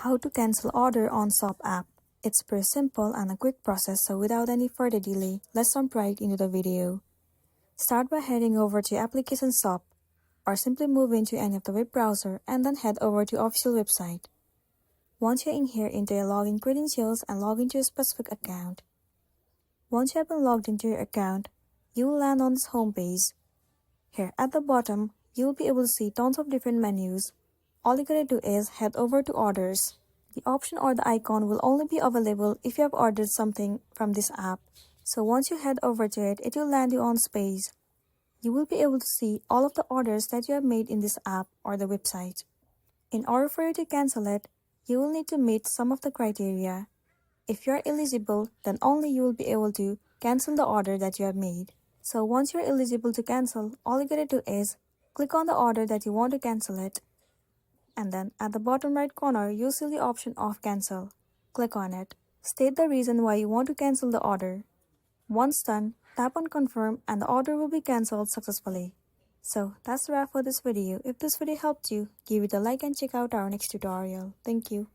How to cancel order on Shop app. It's pretty simple and a quick process, so without any further delay, let's jump right into the video. Start by heading over to application Shop, or simply move into any of the web browser and then head over to official website. Once you're in here, enter your login credentials and log into a specific account. Once you have been logged into your account, you will land on this homepage. Here at the bottom, you will be able to see tons of different menus. All you gotta do is head over to orders. The option or the icon will only be available if you have ordered something from this app. So once you head over to it, it will land you on space. You will be able to see all of the orders that you have made in this app or the website. In order for you to cancel it, you will need to meet some of the criteria. If you are eligible, then only you will be able to cancel the order that you have made. So once you are eligible to cancel, all you gotta do is click on the order that you want to cancel it. And then at the bottom right corner, you'll see the option of cancel. Click on it. State the reason why you want to cancel the order. Once done, tap on confirm and the order will be cancelled successfully. So that's the wrap for this video. If this video helped you, give it a like and check out our next tutorial. Thank you.